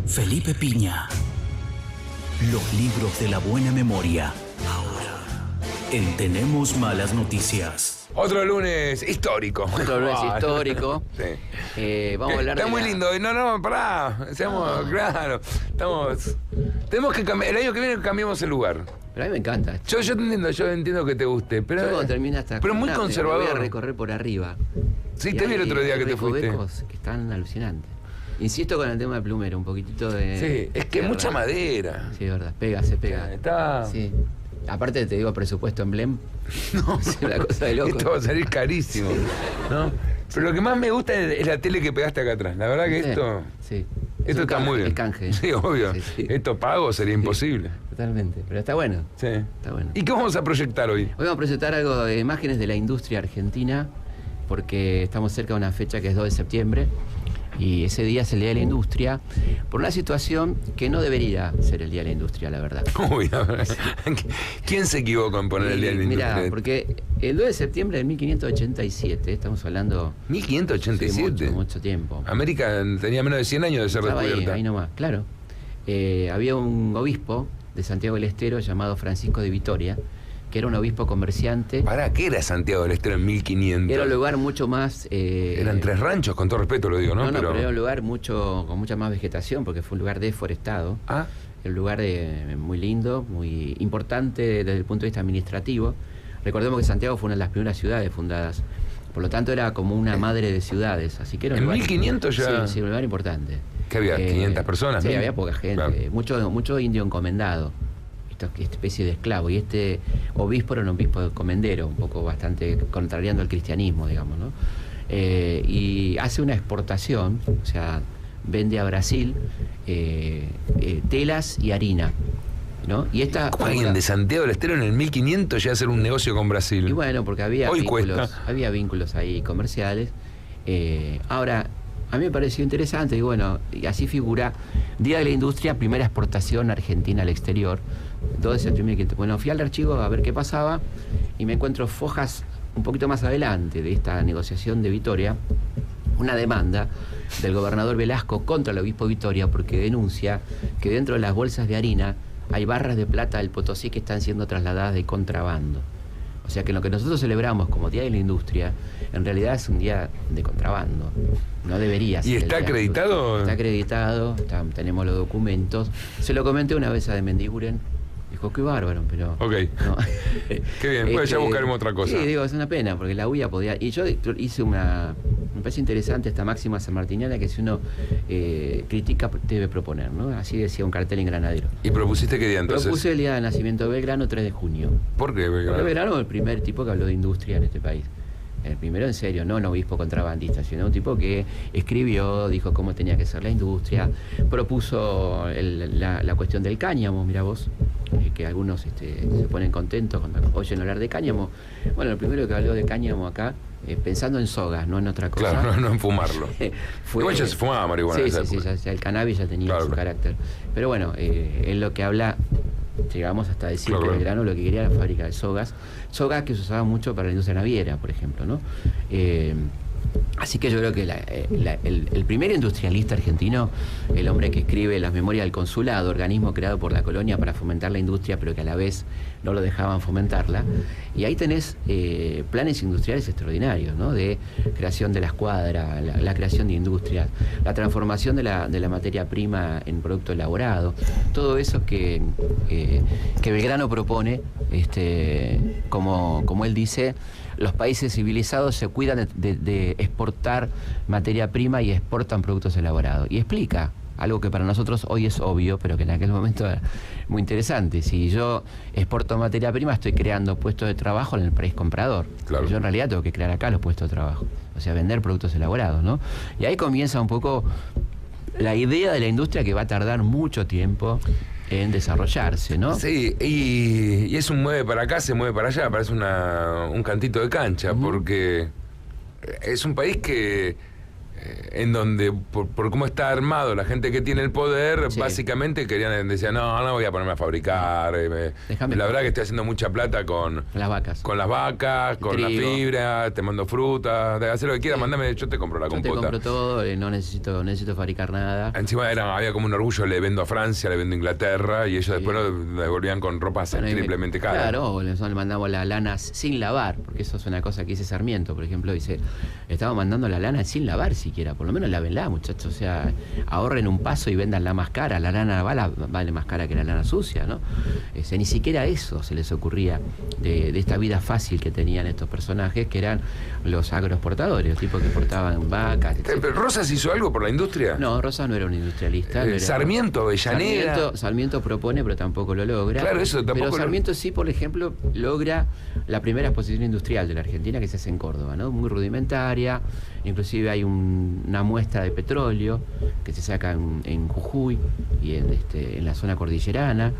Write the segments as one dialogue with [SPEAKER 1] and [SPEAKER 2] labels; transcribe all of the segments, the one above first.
[SPEAKER 1] Felipe Piña. Los libros de la buena memoria. Ahora, en Tenemos Malas Noticias.
[SPEAKER 2] Otro lunes histórico.
[SPEAKER 3] Otro lunes histórico.
[SPEAKER 2] Sí.
[SPEAKER 3] Vamos a hablar
[SPEAKER 2] Está muy lindo. No, pará. Seamos, claro. Tenemos que cambiar. El año que viene cambiamos el lugar.
[SPEAKER 3] Pero a mí me encanta esto.
[SPEAKER 2] Yo entiendo que te guste. Pero,
[SPEAKER 3] Yo cuando termina esta
[SPEAKER 2] pero muy
[SPEAKER 3] columna,
[SPEAKER 2] conservador.
[SPEAKER 3] me voy a recorrer por arriba.
[SPEAKER 2] Sí,
[SPEAKER 3] Y
[SPEAKER 2] te vi el
[SPEAKER 3] hay
[SPEAKER 2] otro día que te fuiste.
[SPEAKER 3] recovecos que están alucinantes. Insisto con el tema de plumero, un poquitito de...
[SPEAKER 2] Sí, es que
[SPEAKER 3] tierra.
[SPEAKER 2] mucha madera.
[SPEAKER 3] Sí, es verdad. Se pega.
[SPEAKER 2] Está...
[SPEAKER 3] Sí. Aparte te digo presupuesto en Blem.
[SPEAKER 2] No,
[SPEAKER 3] Es una cosa de loco.
[SPEAKER 2] esto va a salir carísimo, ¿no? Pero lo que más me gusta es la tele que pegaste acá atrás. La verdad que
[SPEAKER 3] Sí,
[SPEAKER 2] esto...
[SPEAKER 3] Sí.
[SPEAKER 2] Esto está muy bien.
[SPEAKER 3] Es canje.
[SPEAKER 2] Sí, obvio.
[SPEAKER 3] Sí, sí.
[SPEAKER 2] Esto pago sería imposible.
[SPEAKER 3] Totalmente. Pero está bueno.
[SPEAKER 2] Sí.
[SPEAKER 3] Está bueno.
[SPEAKER 2] ¿Y qué vamos a proyectar hoy?
[SPEAKER 3] Hoy vamos a presentar algo de imágenes de la industria argentina, porque estamos cerca de una fecha que es 2 de septiembre, y ese día es el Día de la Industria, por una situación que no debería ser el Día de la Industria, la verdad.
[SPEAKER 2] Uy, a ver. ¿Quién se equivocó en poner el Día de la
[SPEAKER 3] Mirá,
[SPEAKER 2] Industria?
[SPEAKER 3] porque el 2 de septiembre de 1587, estamos hablando...
[SPEAKER 2] 1587.
[SPEAKER 3] Sí, mucho tiempo.
[SPEAKER 2] América tenía menos de 100 años de ser
[SPEAKER 3] Estaba
[SPEAKER 2] descubierta.
[SPEAKER 3] ahí nomás, claro. Había un obispo de Santiago del Estero llamado Francisco de Vitoria, que era un obispo comerciante.
[SPEAKER 2] ¿Para qué era Santiago del Estero en 1500?
[SPEAKER 3] Era un lugar mucho más...
[SPEAKER 2] Eran 3 ranchos, con todo respeto lo digo, ¿no?
[SPEAKER 3] pero era un lugar con mucha más vegetación, porque fue un lugar deforestado.
[SPEAKER 2] Ah,
[SPEAKER 3] Un lugar muy lindo, muy importante desde el punto de vista administrativo. Recordemos que Santiago fue una de las primeras ciudades fundadas. Por lo tanto, era como una madre de ciudades. Así que era un
[SPEAKER 2] ¿en
[SPEAKER 3] lugar,
[SPEAKER 2] 1500 ya?
[SPEAKER 3] Sí, un lugar importante.
[SPEAKER 2] ¿Qué había? ¿500 personas?
[SPEAKER 3] Sí,
[SPEAKER 2] ¿no?
[SPEAKER 3] había poca gente.
[SPEAKER 2] Claro.
[SPEAKER 3] Mucho indio encomendado. Esta especie de esclavo. Y este obispo era un obispo comendero, un poco bastante contrariando al cristianismo, digamos, ¿no? Y hace una exportación, o sea, vende a Brasil telas y harina, ¿no? Y esta...
[SPEAKER 2] ¿Cómo alguien de Santiago del Estero en el 1500 ya a hacer un negocio con Brasil?
[SPEAKER 3] Y bueno, porque había
[SPEAKER 2] Hoy
[SPEAKER 3] vínculos,
[SPEAKER 2] cuesta.
[SPEAKER 3] había vínculos ahí comerciales. Ahora, a mí me pareció interesante, y bueno, y así figura Día de la Industria, primera exportación argentina al exterior, 2 de septiembre. Bueno, fui al archivo a ver qué pasaba y me encuentro fojas un poquito más adelante de esta negociación de Vitoria, una demanda del gobernador Velasco contra el obispo Vitoria, porque denuncia que dentro de las bolsas de harina hay barras de plata del Potosí que están siendo trasladadas de contrabando. O sea que lo que nosotros celebramos como Día de la Industria, en realidad es un día de contrabando. No debería ser.
[SPEAKER 2] ¿Y está
[SPEAKER 3] el día.
[SPEAKER 2] acreditado?
[SPEAKER 3] Está acreditado, tenemos los documentos. Se lo comenté una vez a de Mendiguren. Dijo, qué bárbaro, pero...
[SPEAKER 2] Ok.
[SPEAKER 3] No.
[SPEAKER 2] Qué bien, pues ya buscaremos otra cosa.
[SPEAKER 3] Sí, digo, es una pena, porque la UIA podía... Y yo hice una... Me parece interesante esta máxima sanmartiniana, que si uno critica, debe proponer, ¿no? Así decía un cartel en Granadero.
[SPEAKER 2] ¿Y propusiste qué día entonces?
[SPEAKER 3] Propuse el día de nacimiento de Belgrano, 3 de junio.
[SPEAKER 2] ¿Por qué?
[SPEAKER 3] Porque Belgrano es el primer tipo que habló de industria en este país. El primero en serio, no un obispo contrabandista, sino un tipo que escribió, dijo cómo tenía que ser la industria, propuso la cuestión del cáñamo, mira vos, que algunos se ponen contentos cuando oyen hablar de cáñamo. Bueno, el primero que habló de cáñamo acá, pensando en sogas, no en otra cosa.
[SPEAKER 2] Claro, no en fumarlo.
[SPEAKER 3] Fue,
[SPEAKER 2] Igual ya se fumaba marihuana.
[SPEAKER 3] Sí, ya el cannabis ya tenía
[SPEAKER 2] Claro,
[SPEAKER 3] su carácter. Pero bueno, en lo que habla, llegamos hasta decir
[SPEAKER 2] Claro,
[SPEAKER 3] que
[SPEAKER 2] claro.
[SPEAKER 3] Belgrano lo que quería era la fábrica de sogas que se usaba mucho para la industria naviera, por ejemplo, ¿no? Así que yo creo que el primer industrialista argentino, el hombre que escribe las memorias del consulado, organismo creado por la colonia para fomentar la industria, pero que a la vez no lo dejaban fomentarla, y ahí tenés planes industriales extraordinarios, ¿no? De creación de la escuadra, la creación de industrias, la transformación de la materia prima en producto elaborado, todo eso que Belgrano propone, como él dice, los países civilizados se cuidan de exportar materia prima y exportan productos elaborados. Y explica algo que para nosotros hoy es obvio, pero que en aquel momento era muy interesante. Si yo exporto materia prima, estoy creando puestos de trabajo en el país comprador.
[SPEAKER 2] Claro.
[SPEAKER 3] Yo en realidad tengo que crear acá los puestos de trabajo. O sea, vender productos elaborados, ¿no? Y ahí comienza un poco la idea de la industria, que va a tardar mucho tiempo en desarrollarse, ¿no?
[SPEAKER 2] Sí, y es un mueve para acá, se mueve para allá, parece un cantito de cancha, porque es un país que en donde, por cómo está armado la gente que tiene el poder,
[SPEAKER 3] Sí.
[SPEAKER 2] básicamente decían, no voy a ponerme a fabricar.
[SPEAKER 3] Déjame
[SPEAKER 2] La verdad que estoy haciendo mucha plata con
[SPEAKER 3] Las vacas.
[SPEAKER 2] las vacas, con la
[SPEAKER 3] trigo.
[SPEAKER 2] fibra, te mando fruta, hacer lo que quieras,
[SPEAKER 3] Sí.
[SPEAKER 2] mándame, yo te compro la
[SPEAKER 3] Yo te
[SPEAKER 2] compota.
[SPEAKER 3] compro todo, no necesito fabricar nada.
[SPEAKER 2] Encima había como un orgullo, le vendo a Francia, le vendo a Inglaterra, y ellos después lo devolvían con ropas
[SPEAKER 3] Bueno,
[SPEAKER 2] triplemente caras.
[SPEAKER 3] Claro, le mandamos la lana sin lavar, porque eso es una cosa que dice Sarmiento, por ejemplo, dice, estamos mandando la lana sin lavar siquiera, por lo menos lávenla, muchachos, o sea, ahorren un paso y vendanla más cara, la lana vale más cara que la lana sucia, ¿no? Ni siquiera eso se les ocurría de esta vida fácil que tenían estos personajes, que eran los agroexportadores, los tipos que exportaban vacas, etc.
[SPEAKER 2] ¿Pero Rosas hizo algo por la industria?
[SPEAKER 3] No, Rosas no era un industrialista. No era-
[SPEAKER 2] Sarmiento, Avellaneda.
[SPEAKER 3] Sarmiento propone, pero tampoco lo logra.
[SPEAKER 2] Claro, eso tampoco
[SPEAKER 3] Pero
[SPEAKER 2] lo-
[SPEAKER 3] Sarmiento sí, por ejemplo, logra la primera exposición industrial de la Argentina, que se hace en Córdoba, ¿no? Muy rudimentaria. Inclusive hay una muestra de petróleo que se saca en Jujuy y en la zona cordillerana,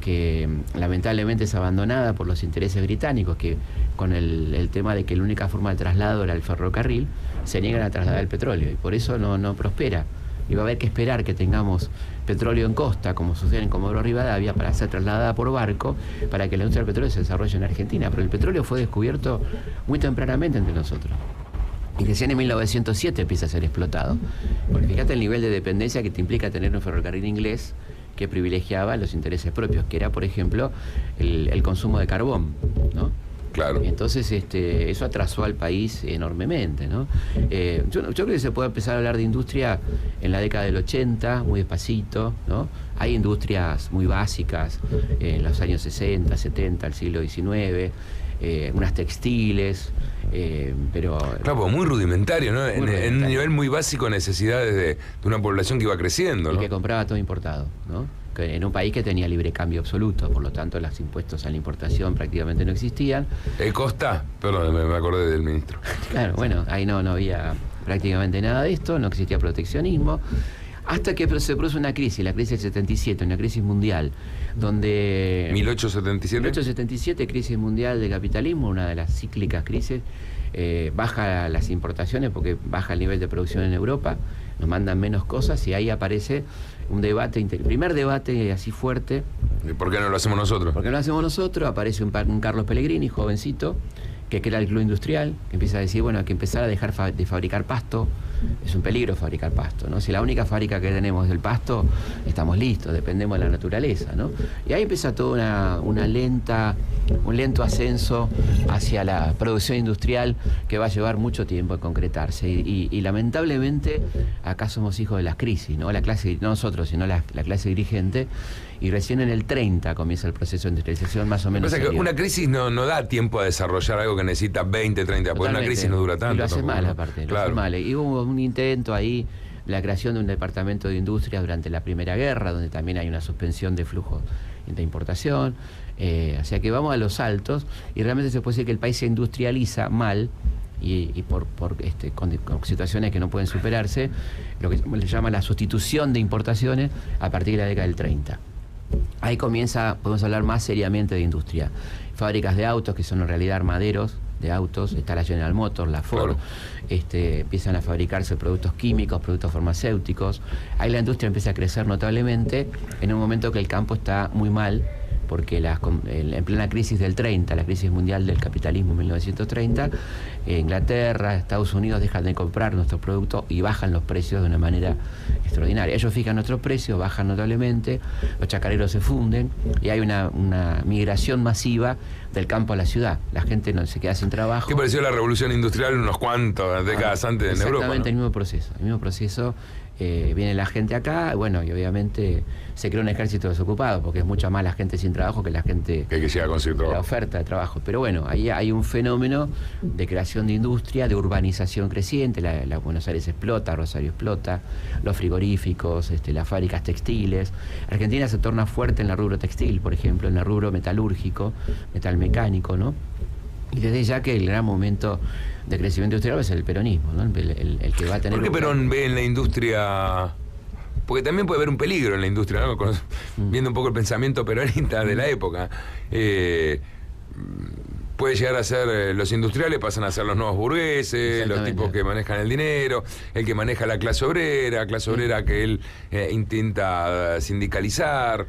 [SPEAKER 3] que lamentablemente es abandonada por los intereses británicos, que con el tema de que la única forma de traslado era el ferrocarril, se niegan a trasladar el petróleo y por eso no prospera. Y va a haber que esperar que tengamos petróleo en costa, como sucede en Comodoro Rivadavia, para ser trasladada por barco, para que la industria del petróleo se desarrolle en Argentina. Pero el petróleo fue descubierto muy tempranamente entre nosotros. Y recién en 1907 empieza a ser explotado. Porque fíjate el nivel de dependencia que te implica tener un ferrocarril inglés que privilegiaba los intereses propios, que era, por ejemplo, el consumo de carbón, ¿no?
[SPEAKER 2] Claro.
[SPEAKER 3] Entonces eso atrasó al país enormemente, ¿no? Yo creo que se puede empezar a hablar de industria en la década del 80, muy despacito, ¿no? Hay industrias muy básicas en los años 60, 70, el siglo XIX, unas textiles, pero...
[SPEAKER 2] Claro, pues muy rudimentario, ¿no? En un
[SPEAKER 3] rudimentario.
[SPEAKER 2] nivel muy básico, necesidades de una población que iba creciendo,
[SPEAKER 3] Y
[SPEAKER 2] ¿no?
[SPEAKER 3] que compraba todo importado, ¿no? Que en un país que tenía libre cambio absoluto, por lo tanto los impuestos a la importación prácticamente no existían.
[SPEAKER 2] Costa, perdón, me acordé del ministro.
[SPEAKER 3] Claro, bueno, ahí no había prácticamente nada de esto, no existía proteccionismo, hasta que se produce una crisis, la crisis del 77, una crisis mundial, donde...
[SPEAKER 2] 1877.
[SPEAKER 3] 1877, crisis mundial de capitalismo, una de las cíclicas crisis, baja las importaciones porque baja el nivel de producción en Europa, nos mandan menos cosas y ahí aparece un debate, el primer debate así fuerte.
[SPEAKER 2] ¿Por qué no lo hacemos nosotros?
[SPEAKER 3] Porque no lo hacemos nosotros, aparece un Carlos Pellegrini, jovencito, que crea el club industrial, que empieza a decir, bueno, hay que empezar a dejar de fabricar pasto, es un peligro fabricar pasto, ¿no? Si la única fábrica que tenemos es el pasto, estamos listos, dependemos de la naturaleza, ¿no? Y ahí empieza toda un lento ascenso hacia la producción industrial que va a llevar mucho tiempo en concretarse. Y lamentablemente acá somos hijos de las crisis, ¿no? La clase, no nosotros, sino la clase dirigente. Y recién en el 30 comienza el proceso de industrialización más o
[SPEAKER 2] Lo que
[SPEAKER 3] menos.
[SPEAKER 2] pasa es que
[SPEAKER 3] serio.
[SPEAKER 2] una crisis no da tiempo a desarrollar algo que necesita 20, 30, porque una
[SPEAKER 3] Totalmente.
[SPEAKER 2] crisis no dura tanto.
[SPEAKER 3] Y lo hace
[SPEAKER 2] tampoco,
[SPEAKER 3] mal,
[SPEAKER 2] ¿no?
[SPEAKER 3] aparte. Lo
[SPEAKER 2] Claro.
[SPEAKER 3] hace mal. Y hubo un intento ahí, la creación de un departamento de industria durante la Primera Guerra, donde también hay una suspensión de flujo de importación. O sea que vamos a los altos y realmente se puede decir que el país se industrializa mal y con situaciones que no pueden superarse, lo que se llama la sustitución de importaciones a partir de la década del 30. Ahí podemos hablar más seriamente de industria. Fábricas de autos, que son en realidad armaderos de autos, está la General Motors, la Ford,
[SPEAKER 2] Claro.
[SPEAKER 3] Empiezan a fabricarse productos químicos, productos farmacéuticos. Ahí la industria empieza a crecer notablemente en un momento que el campo está muy mal, porque en plena crisis del 30, la crisis mundial del capitalismo en 1930, Inglaterra, Estados Unidos dejan de comprar nuestros productos y bajan los precios de una manera extraordinaria. Ellos fijan nuestros precios, bajan notablemente, los chacareros se funden y hay una migración masiva del campo a la ciudad. La gente no se queda sin trabajo.
[SPEAKER 2] ¿Qué pareció la revolución industrial unos cuantas décadas antes en Europa?
[SPEAKER 3] Exactamente,
[SPEAKER 2] ¿no?
[SPEAKER 3] el mismo proceso. Viene la gente acá, bueno, y obviamente se crea un ejército desocupado, porque es mucha más la gente sin trabajo que la gente...
[SPEAKER 2] Que llega a conseguir
[SPEAKER 3] la
[SPEAKER 2] trabajo.
[SPEAKER 3] oferta de trabajo. Pero bueno, ahí hay un fenómeno de creación de industria, de urbanización creciente. La Buenos Aires explota, Rosario explota, los frigoríficos, las fábricas textiles. Argentina se torna fuerte en el rubro textil, por ejemplo, en el rubro metalúrgico, metalmecánico, ¿no? Y desde ya que el gran momento de crecimiento industrial es el peronismo, ¿no? El que va a tener...
[SPEAKER 2] ¿Por qué Perón ve en la industria? Porque también puede haber un peligro en la industria, ¿no? Viendo un poco el pensamiento peronista de la época. puede llegar a ser los industriales, pasan a ser los nuevos burgueses, los tipos que manejan el dinero, el que maneja la clase obrera que él intenta sindicalizar.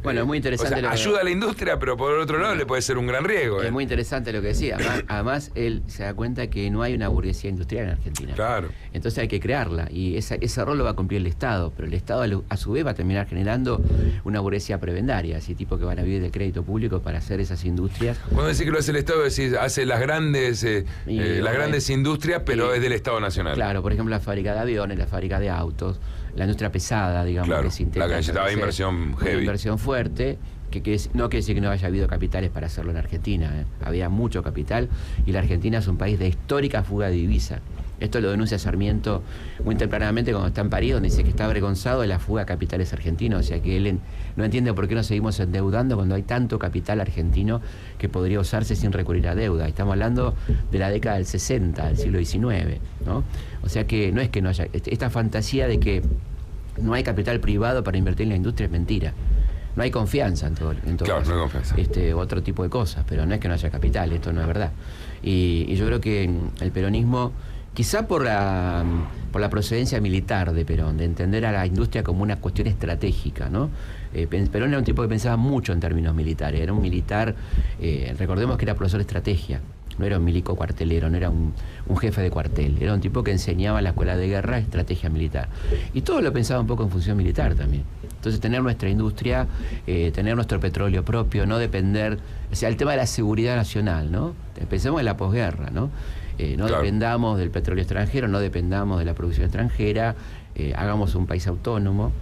[SPEAKER 3] Bueno, es muy interesante.
[SPEAKER 2] O sea, ayuda a la industria, pero por el otro lado le puede ser un gran riesgo.
[SPEAKER 3] Es muy interesante lo que decía. Además, él se da cuenta que no hay una burguesía industrial en Argentina.
[SPEAKER 2] Claro.
[SPEAKER 3] Entonces hay que crearla. Y ese rol lo va a cumplir el Estado. Pero el Estado, a su vez, va a terminar generando una burguesía prebendaria. Así tipo que van a vivir de crédito público para hacer esas industrias.
[SPEAKER 2] Cuando decís que lo hace el Estado, decís, hace las grandes industrias, pero es del Estado Nacional.
[SPEAKER 3] Claro, por ejemplo, la fábrica de aviones, la fábrica de autos, la industria pesada, digamos,
[SPEAKER 2] claro,
[SPEAKER 3] que se intenta.
[SPEAKER 2] La que necesitaba inversión heavy.
[SPEAKER 3] Inversión fuerte, que no quiere decir que no haya habido capitales para hacerlo en Argentina. Había mucho capital y la Argentina es un país de histórica fuga de divisa. Esto lo denuncia Sarmiento muy tempranamente cuando está en París, donde dice que está avergonzado de la fuga de capitales argentinos. O sea que él no entiende por qué nos seguimos endeudando cuando hay tanto capital argentino que podría usarse sin recurrir a deuda. Estamos hablando de la década del 60, del siglo XIX, ¿no? O sea que no es que no haya... Esta fantasía de que no hay capital privado para invertir en la industria es mentira. No hay confianza en todo
[SPEAKER 2] claro, no hay confianza.
[SPEAKER 3] Otro tipo de cosas, pero no es que no haya capital, esto no es verdad. Y yo creo que el peronismo, quizá por la procedencia militar de Perón, de entender a la industria como una cuestión estratégica, ¿no? Perón era un tipo que pensaba mucho en términos militares, era un militar, recordemos que era profesor de estrategia, no era un milico cuartelero, no era un jefe de cuartel, era un tipo que enseñaba en la escuela de guerra estrategia militar. Y todo lo pensaba un poco en función militar también. Entonces tener nuestra industria, tener nuestro petróleo propio, no depender, o sea, el tema de la seguridad nacional, ¿no? Pensemos en la posguerra, ¿no? No claro. Dependamos del petróleo extranjero, no dependamos de la producción extranjera, hagamos un país autónomo,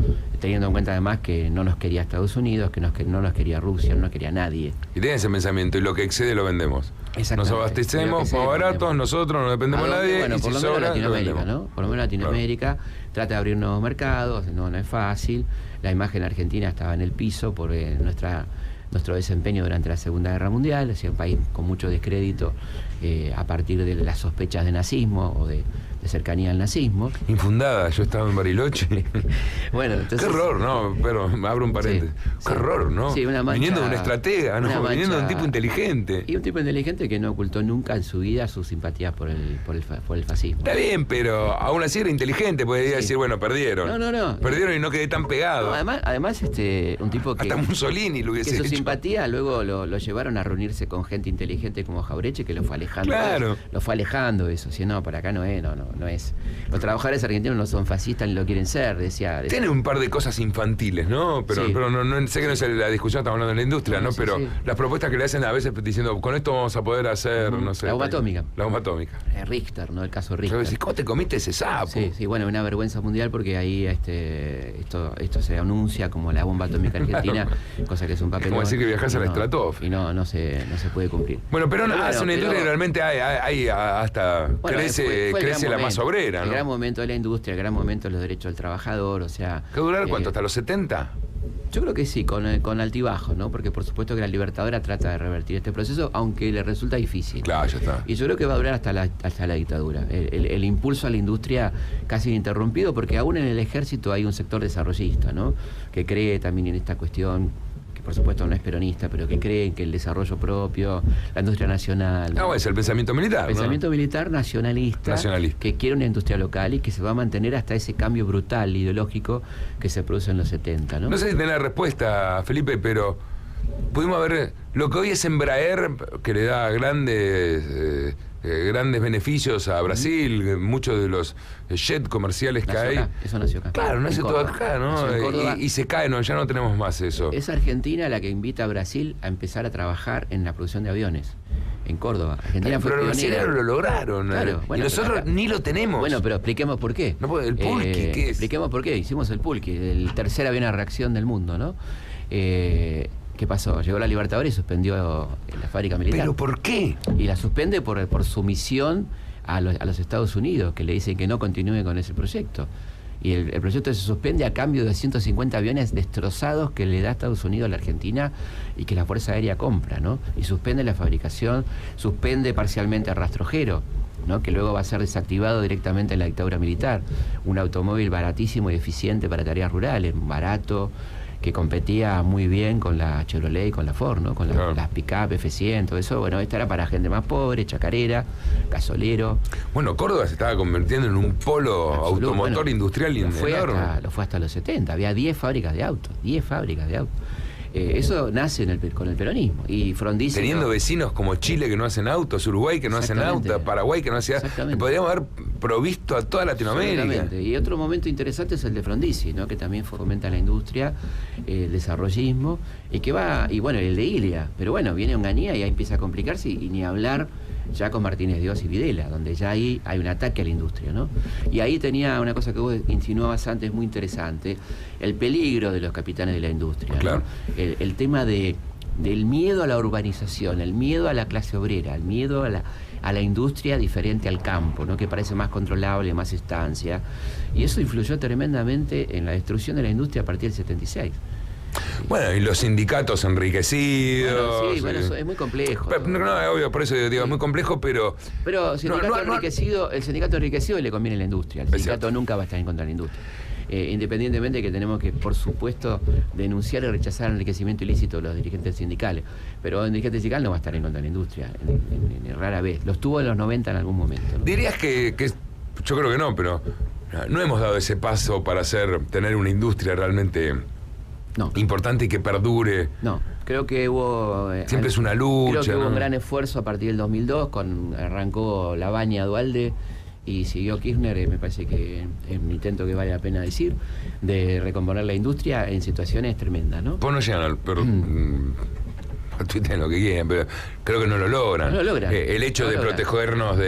[SPEAKER 3] teniendo en cuenta además que no nos quería Estados Unidos, que no nos quería Rusia, no nos quería nadie.
[SPEAKER 2] Y tienen ese pensamiento, y lo que excede lo vendemos. Nos abastecemos más baratos, nosotros no dependemos de nadie,
[SPEAKER 3] bueno,
[SPEAKER 2] y
[SPEAKER 3] por
[SPEAKER 2] si
[SPEAKER 3] lo menos
[SPEAKER 2] sobra,
[SPEAKER 3] Latinoamérica, ¿no? Por lo menos Latinoamérica, claro. Trata de abrir nuevos mercados, no es fácil. La imagen argentina estaba en el piso por nuestro desempeño durante la Segunda Guerra Mundial, es decir, un país con mucho descrédito a partir de las sospechas de nazismo o de cercanía al nazismo.
[SPEAKER 2] Infundada, yo estaba en Bariloche.
[SPEAKER 3] Bueno, entonces...
[SPEAKER 2] Qué horror, ¿no? Pero abro un paréntesis. Sí, qué horror, ¿no?
[SPEAKER 3] Sí, una mancha,
[SPEAKER 2] viniendo de un estratega, ¿no? Viniendo de un tipo inteligente.
[SPEAKER 3] Y un tipo inteligente que no ocultó nunca en su vida sus simpatías por el fascismo.
[SPEAKER 2] Está bien, pero aún así era inteligente, podría decir, bueno, perdieron.
[SPEAKER 3] No.
[SPEAKER 2] Perdieron y no quedé tan pegado.
[SPEAKER 3] No, además un tipo que...
[SPEAKER 2] Hasta Mussolini lo hubiese
[SPEAKER 3] hecho. Que su
[SPEAKER 2] simpatía
[SPEAKER 3] luego lo llevaron a reunirse con gente inteligente como Jaureche, que lo fue alejando.
[SPEAKER 2] Claro.
[SPEAKER 3] Lo fue alejando eso. Si no, para acá no es. Los trabajadores argentinos no son fascistas ni lo quieren ser, decía.
[SPEAKER 2] Tiene un par de cosas infantiles, ¿no? Pero no sé que no es la discusión, estamos hablando de la industria, ¿no? Pero las propuestas que le hacen a veces diciendo, con esto vamos a poder hacer, no sé.
[SPEAKER 3] La bomba atómica.
[SPEAKER 2] La bomba atómica.
[SPEAKER 3] Richter, ¿no? El caso Richter.
[SPEAKER 2] Decís, ¿cómo te comiste ese sapo?
[SPEAKER 3] Sí, bueno, una vergüenza mundial porque ahí esto se anuncia como la bomba atómica argentina, cosa que es un papel.
[SPEAKER 2] Como decir que viajas a la estratosfera.
[SPEAKER 3] Y no se puede cumplir.
[SPEAKER 2] Bueno, pero hace una industria que realmente hay hasta crece la masa obrera, ¿no?
[SPEAKER 3] El gran momento de la industria, el gran momento de los derechos del trabajador, o sea...
[SPEAKER 2] ¿Qué durar cuánto? ¿Hasta los 70?
[SPEAKER 3] Yo creo que sí, con altibajos, ¿no? Porque por supuesto que la Libertadora trata de revertir este proceso, aunque le resulta difícil.
[SPEAKER 2] Claro, ya está.
[SPEAKER 3] Y yo creo que va a durar hasta la dictadura. El impulso a la industria casi ininterrumpido, porque aún en el ejército hay un sector desarrollista, ¿no? Que cree también en esta cuestión, que por supuesto no es peronista, pero que cree que el desarrollo propio, la industria nacional...
[SPEAKER 2] No, es el pensamiento militar,
[SPEAKER 3] el pensamiento militar nacionalista, que quiere una industria local y que se va a mantener hasta ese cambio brutal ideológico que se produce en los 70, ¿no?
[SPEAKER 2] No sé si tenés la respuesta, Felipe, pero pudimos ver lo que hoy es Embraer, que le da grandes beneficios a Brasil, muchos de los jets comerciales que hay.
[SPEAKER 3] Eso nació acá.
[SPEAKER 2] Claro, nace todo acá, ¿no? Y se cae, ya no tenemos más eso.
[SPEAKER 3] Es Argentina la que invita a Brasil a empezar a trabajar en la producción de aviones. En Córdoba. Argentina fue
[SPEAKER 2] pero los brasileños lo lograron. Claro, y nosotros ni lo tenemos.
[SPEAKER 3] Bueno, pero expliquemos por qué.
[SPEAKER 2] No, el pulqui, ¿qué es?
[SPEAKER 3] Expliquemos por qué. Hicimos el pulqui, el tercer avión a reacción del mundo, ¿no? ¿Qué pasó? Llegó la Libertadora y suspendió la fábrica militar.
[SPEAKER 2] ¿Pero por qué?
[SPEAKER 3] Y la suspende por sumisión a los Estados Unidos, que le dicen que no continúe con ese proyecto. Y el proyecto se suspende a cambio de 150 aviones destrozados que le da Estados Unidos a la Argentina y que la Fuerza Aérea compra, ¿no? Y suspende la fabricación, suspende parcialmente el rastrojero, ¿no? Que luego va a ser desactivado directamente en la dictadura militar. Un automóvil baratísimo y eficiente para tareas rurales, barato, que competía muy bien con la Chevrolet y con la Ford, ¿no? Con las pick-up F100, todo eso. Bueno, esta era para gente más pobre, chacarera, gasolero.
[SPEAKER 2] Bueno, Córdoba se estaba convirtiendo en un polo automotor industrial enorme.
[SPEAKER 3] Lo fue hasta los 70. Había 10 fábricas de autos. 10 fábricas de autos. Eso nace con el peronismo. Y Frondizi...
[SPEAKER 2] Teniendo vecinos como Chile que no hacen autos, Uruguay que no hacen autos, Paraguay que no hacen... Podríamos haber provisto a toda Latinoamérica.
[SPEAKER 3] Y otro momento interesante es el de Frondizi, ¿no? Que también fomenta la industria, el desarrollismo, y bueno, el de Ilia. Pero bueno, viene Onganía y ahí empieza a complicarse, y ni hablar ya con Martínez Dios y Videla, donde ya ahí hay un ataque a la industria, ¿no? Y ahí tenía una cosa que vos insinuabas antes muy interesante, el peligro de los capitanes de la industria,
[SPEAKER 2] claro,
[SPEAKER 3] ¿no? El tema del miedo a la urbanización, el miedo a la clase obrera, el miedo a la industria diferente al campo, ¿no? Que parece más controlable, más estancia. Y eso influyó tremendamente en la destrucción de la industria a partir del 76.
[SPEAKER 2] Bueno, y los sindicatos enriquecidos.
[SPEAKER 3] Bueno, eso es muy complejo.
[SPEAKER 2] No, obvio, por eso digo, es muy complejo, pero...
[SPEAKER 3] Pero el sindicato enriquecido le conviene a la industria. El sindicato nunca va a estar en contra de la industria. Independientemente de que tenemos que, por supuesto, denunciar y rechazar el enriquecimiento ilícito de los dirigentes sindicales. Pero el dirigente sindical no va a estar en contra de la industria, rara vez. Los tuvo en los 90 en algún momento, ¿no?
[SPEAKER 2] Dirías que yo creo que no, pero no hemos dado ese paso para tener una industria realmente...
[SPEAKER 3] No.
[SPEAKER 2] Importante y que perdure.
[SPEAKER 3] No, creo que hubo...
[SPEAKER 2] Siempre es una lucha.
[SPEAKER 3] Creo que hubo
[SPEAKER 2] un
[SPEAKER 3] gran esfuerzo a partir del 2002, arrancó Labaña Dualde y siguió Kirchner, me parece que es un intento que vale la pena decir, de recomponer la industria en situaciones tremendas, ¿no?
[SPEAKER 2] Pues no llegan tuiten lo que quieran, pero creo que no lo logran.
[SPEAKER 3] No lo logran.
[SPEAKER 2] El hecho de protegernos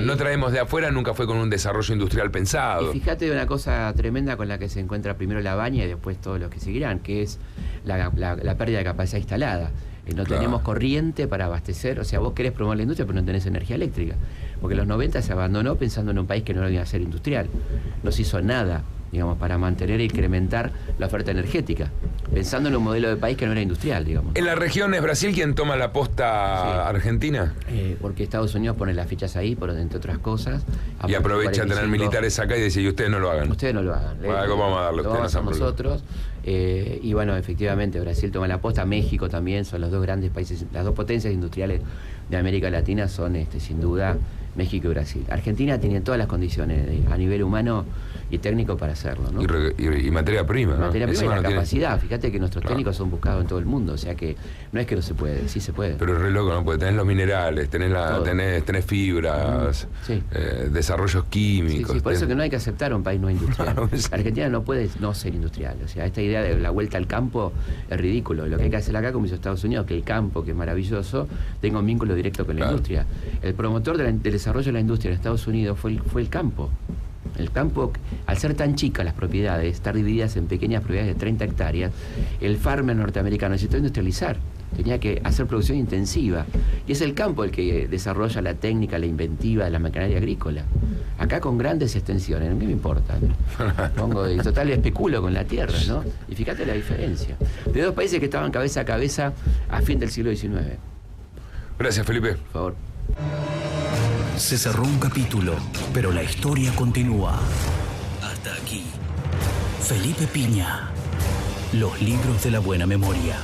[SPEAKER 2] no traemos de afuera nunca fue con un desarrollo industrial pensado.
[SPEAKER 3] Y fíjate una cosa tremenda con la que se encuentra primero Labaña y después todos los que seguirán, que es la pérdida de capacidad instalada. No tenemos corriente para abastecer, o sea, vos querés promover la industria, pero no tenés energía eléctrica. Porque en los 90 se abandonó pensando en un país que no lo iba a hacer industrial. No se hizo nada, digamos, para mantener e incrementar la oferta energética, pensando en un modelo de país que no era industrial, digamos.
[SPEAKER 2] ¿En la región es Brasil quien toma la posta Argentina?
[SPEAKER 3] Porque Estados Unidos pone las fichas ahí, entre otras cosas.
[SPEAKER 2] Y aprovecha tener militares acá y dice, y ustedes no lo hagan.
[SPEAKER 3] Ustedes no lo hagan.
[SPEAKER 2] Vamos a darle,
[SPEAKER 3] lo vamos a hacer nosotros. Y bueno, efectivamente, Brasil toma la posta, México también, son los dos grandes países, las dos potencias industriales de América Latina son, sin duda, México y Brasil. Argentina tiene todas las condiciones a nivel humano y técnico para hacerlo, ¿no?
[SPEAKER 2] Y materia prima, ¿no?
[SPEAKER 3] Materia prima y la capacidad. Fíjate que nuestros técnicos son buscados en todo el mundo, o sea que no es que no se puede, sí se puede.
[SPEAKER 2] Pero es re loco, ¿no? Porque tenés los minerales, tenés fibras, desarrollos químicos.
[SPEAKER 3] Sí, por eso que no hay que aceptar un país no industrial. Argentina no puede no ser industrial, o sea, esta idea de la vuelta al campo es ridículo. Lo que hay que hacer acá, como hizo Estados Unidos, que el campo, que es maravilloso, tenga un vínculo directo con la industria. El promotor del desarrollo de la industria en Estados Unidos fue el campo. El campo, al ser tan chicas las propiedades, estar divididas en pequeñas propiedades de 30 hectáreas, el farmer norteamericano necesitó industrializar, tenía que hacer producción intensiva. Y es el campo el que desarrolla la técnica, la inventiva de la maquinaria agrícola. Acá con grandes extensiones, ¿qué me importa? Pongo, y total especulo con la tierra, ¿no? Y fíjate la diferencia. De dos países que estaban cabeza a cabeza a fin del siglo XIX.
[SPEAKER 2] Gracias, Felipe.
[SPEAKER 3] Por favor.
[SPEAKER 1] Se cerró un capítulo, pero la historia continúa. Hasta aquí. Felipe Piña. Los libros de la buena memoria.